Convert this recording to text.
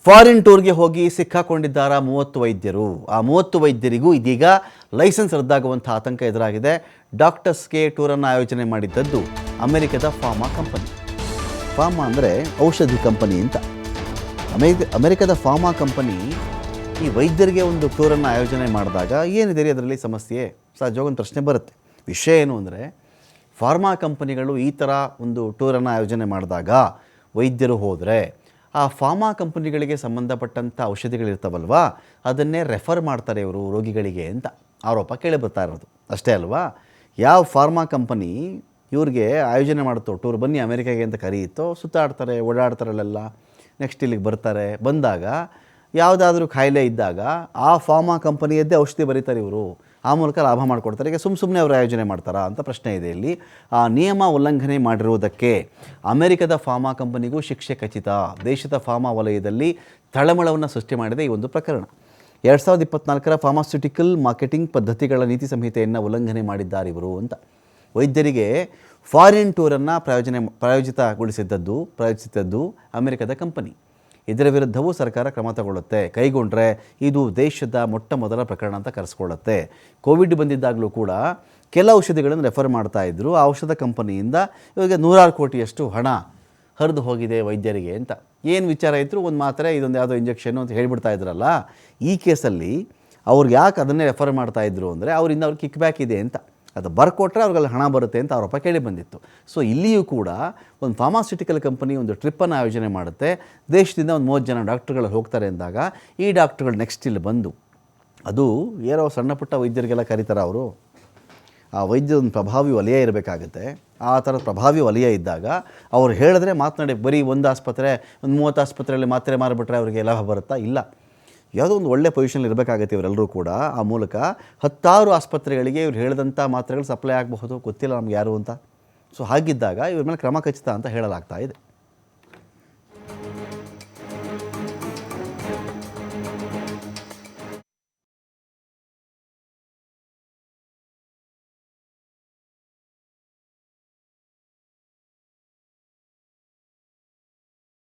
Foreign ಟೂರ್ಗೆ ಹೋಗಿ ಸಿಕ್ಕಾಕೊಂಡಿದ್ದಾರ 30 ವೈದ್ಯರು. ಆ 30 ವೈದ್ಯರಿಗೂ ಇದೀಗ ಲೈಸೆನ್ಸ್ ರದ್ದಾಗುವಂಥ ಆತಂಕ ಎದುರಾಗಿದೆ. ಡಾಕ್ಟರ್ಸ್ಗೆ ಟೂರನ್ನು ಆಯೋಜನೆ ಮಾಡಿದ್ದದ್ದು ಅಮೆರಿಕದ ಫಾರ್ಮಾ ಕಂಪನಿ. ಫಾರ್ಮಾ ಅಂದರೆ ಔಷಧಿ ಕಂಪನಿ ಅಂತ. ಅಮೆರಿಕದ ಫಾರ್ಮಾ ಕಂಪನಿ ಈ ವೈದ್ಯರಿಗೆ ಒಂದು ಟೂರನ್ನು ಆಯೋಜನೆ ಮಾಡಿದಾಗ ಏನಿದೆ ರೀ ಅದರಲ್ಲಿ ಸಮಸ್ಯೆ? ಸಹಜವಾಗಿ ಒಂದು ಪ್ರಶ್ನೆ ಬರುತ್ತೆ. ವಿಷಯ ಏನು ಅಂದರೆ, ಫಾರ್ಮಾ ಕಂಪನಿಗಳು ಈ ಥರ ಒಂದು ಟೂರನ್ನು ಆಯೋಜನೆ ಮಾಡಿದಾಗ ವೈದ್ಯರು ಹೋದರೆ ಆ ಫಾರ್ಮಾ ಕಂಪನಿಗಳಿಗೆ ಸಂಬಂಧಪಟ್ಟಂಥ ಔಷಧಿಗಳಿರ್ತಾವಲ್ವ, ಅದನ್ನೇ ರೆಫರ್ ಮಾಡ್ತಾರೆ ಇವರು ರೋಗಿಗಳಿಗೆ ಅಂತ ಆರೋಪ ಕೇಳಿ ಬರ್ತಾ ಇರೋದು. ಅಷ್ಟೇ ಅಲ್ವಾ? ಯಾವ ಫಾರ್ಮಾ ಕಂಪನಿ ಇವ್ರಿಗೆ ಆಯೋಜನೆ ಮಾಡುತ್ತೋ ಟೂರ್, ಬನ್ನಿ ಅಮೆರಿಕಾಗೆ ಅಂತ ಕರೆಯುತ್ತೋ, ಸುತ್ತಾಡ್ತಾರೆ, ಓಡಾಡ್ತಾರಲ್ಲೆಲ್ಲ, ನೆಕ್ಸ್ಟ್ ಇಲ್ಲಿಗೆ ಬರ್ತಾರೆ. ಬಂದಾಗ ಯಾವುದಾದ್ರೂ ಕಾಯಿಲೆ ಇದ್ದಾಗ ಆ ಫಾರ್ಮಾ ಕಂಪನಿಯದ್ದೇ ಔಷಧಿ ಬರೀತಾರೆ ಇವರು, ಆ ಮೂಲಕ ಲಾಭ ಮಾಡಿಕೊಡ್ತಾರೆ. ಈಗ ಸುಮ್ಮನೆ ಅವರು ಆಯೋಜನೆ ಮಾಡ್ತಾರಾ ಅಂತ ಪ್ರಶ್ನೆ ಇದೆ ಇಲ್ಲಿ. ಆ ನಿಯಮ ಉಲ್ಲಂಘನೆ ಮಾಡಿರುವುದಕ್ಕೆ ಅಮೆರಿಕದ ಫಾರ್ಮಾ ಕಂಪನಿಗೂ ಶಿಕ್ಷೆ ಖಚಿತ. ದೇಶದ ಫಾರ್ಮಾ ವಲಯದಲ್ಲಿ ತಳಮಳವನ್ನು ಸೃಷ್ಟಿ ಮಾಡಿದೆ ಈ ಒಂದು ಪ್ರಕರಣ. 2024ರ ಫಾರ್ಮಾಸ್ಯೂಟಿಕಲ್ ಮಾರ್ಕೆಟಿಂಗ್ ಪದ್ಧತಿಗಳ ನೀತಿ ಸಂಹಿತೆಯನ್ನು ಉಲ್ಲಂಘನೆ ಮಾಡಿದ್ದಾರೆ ಇವರು ಅಂತ. ವೈದ್ಯರಿಗೆ ಫಾರಿನ್ ಟೂರನ್ನು ಪ್ರಾಯೋಜಿಸಿದ್ದದ್ದು ಅಮೆರಿಕದ ಕಂಪನಿ. ಇದರ ವಿರುದ್ಧವೂ ಸರ್ಕಾರ ಕ್ರಮ ತಗೊಳ್ಳುತ್ತೆ. ಕೈಗೊಂಡ್ರೆ ಇದು ದೇಶದ ಮೊಟ್ಟ ಮೊದಲ ಪ್ರಕರಣ ಅಂತ ಕರೆಸ್ಕೊಳ್ಳುತ್ತೆ. ಕೋವಿಡ್ ಬಂದಿದ್ದಾಗಲೂ ಕೂಡ ಕೆಲ ಔಷಧಿಗಳನ್ನು ರೆಫರ್ ಮಾಡ್ತಾಯಿದ್ರು. ಆ ಔಷಧ ಕಂಪನಿಯಿಂದ ಇವಾಗ 100 ಕೋಟಿಯಷ್ಟು ಹಣ ಹರಿದು ಹೋಗಿದೆ ವೈದ್ಯರಿಗೆ ಅಂತ. ಏನು ವಿಚಾರ ಇದ್ದರೂ ಒಂದು ಮಾತ್ರೆ, ಇದೊಂದು ಯಾವುದೋ ಇಂಜೆಕ್ಷನು ಅಂತ ಹೇಳಿಬಿಡ್ತಾ ಇದ್ರಲ್ಲ. ಈ ಕೇಸಲ್ಲಿ ಅವ್ರಿಗೆ ಯಾಕೆ ಅದನ್ನೇ ರೆಫರ್ ಮಾಡ್ತಾಯಿದ್ರು ಅಂದರೆ ಅವರಿಂದ ಅವ್ರಿಗೆ ಕಿಕ್ ಬ್ಯಾಕ್ ಇದೆ ಅಂತ. ಅದು ಬರ್ಕೊಟ್ರೆ ಅವ್ರಿಗೆಲ್ಲ ಹಣ ಬರುತ್ತೆ ಅಂತ ಆರೋಪ ಕೇಳಿ ಬಂದಿತ್ತು. ಸೊ ಇಲ್ಲಿಯೂ ಕೂಡ ಒಂದು ಫಾರ್ಮಾಸ್ಯೂಟಿಕಲ್ ಕಂಪನಿ ಒಂದು ಟ್ರಿಪ್ಪನ್ನು ಆಯೋಜನೆ ಮಾಡುತ್ತೆ. ದೇಶದಿಂದ ಒಂದು 30 ಜನ ಡಾಕ್ಟ್ರುಗಳು ಹೋಗ್ತಾರೆ ಅಂದಾಗ ಈ ಡಾಕ್ಟ್ರುಗಳು ನೆಕ್ಸ್ಟ್ ಇಲ್ಲಿ ಬಂದು, ಅದು ಏನೋ ಸಣ್ಣ ಪುಟ್ಟ ವೈದ್ಯರಿಗೆಲ್ಲ ಕರೀತಾರೆ ಅವರು. ಆ ವೈದ್ಯದ ಒಂದು ಪ್ರಭಾವಿ ವಲಯ ಇರಬೇಕಾಗುತ್ತೆ. ಆ ಥರದ ಪ್ರಭಾವಿ ವಲಯ ಇದ್ದಾಗ ಅವ್ರು ಹೇಳಿದ್ರೆ ಮಾತನಾಡಿ, ಬರೀ ಒಂದು ಆಸ್ಪತ್ರೆ, ಒಂದು 30 ಆಸ್ಪತ್ರೆಯಲ್ಲಿ ಮಾತ್ರೆ ಮಾರಿಬಿಟ್ರೆ ಅವರಿಗೆ ಲಾಭ ಬರುತ್ತಾ? ಇಲ್ಲ. ಯಾವುದೋ ಒಂದು ಒಳ್ಳೆ ಪೊಸಿಷನ್ ಇರಬೇಕಾಗತ್ತೆ ಇವರೆಲ್ಲರೂ ಕೂಡ. ಆ ಮೂಲಕ 10 ಆಸ್ಪತ್ರೆಗಳಿಗೆ ಇವ್ರು ಹೇಳಿದಂಥ ಮಾತ್ರೆಗಳು ಸಪ್ಲೈ ಆಗಬಹುದು, ಗೊತ್ತಿಲ್ಲ ನಮ್ಗೆ ಯಾರು ಅಂತ. ಸೊ ಹಾಗಿದ್ದಾಗ ಇವ್ರ ಮೇಲೆ ಕ್ರಮ ಖಚಿತ ಅಂತ ಹೇಳಲಾಗ್ತಾ ಇದೆ.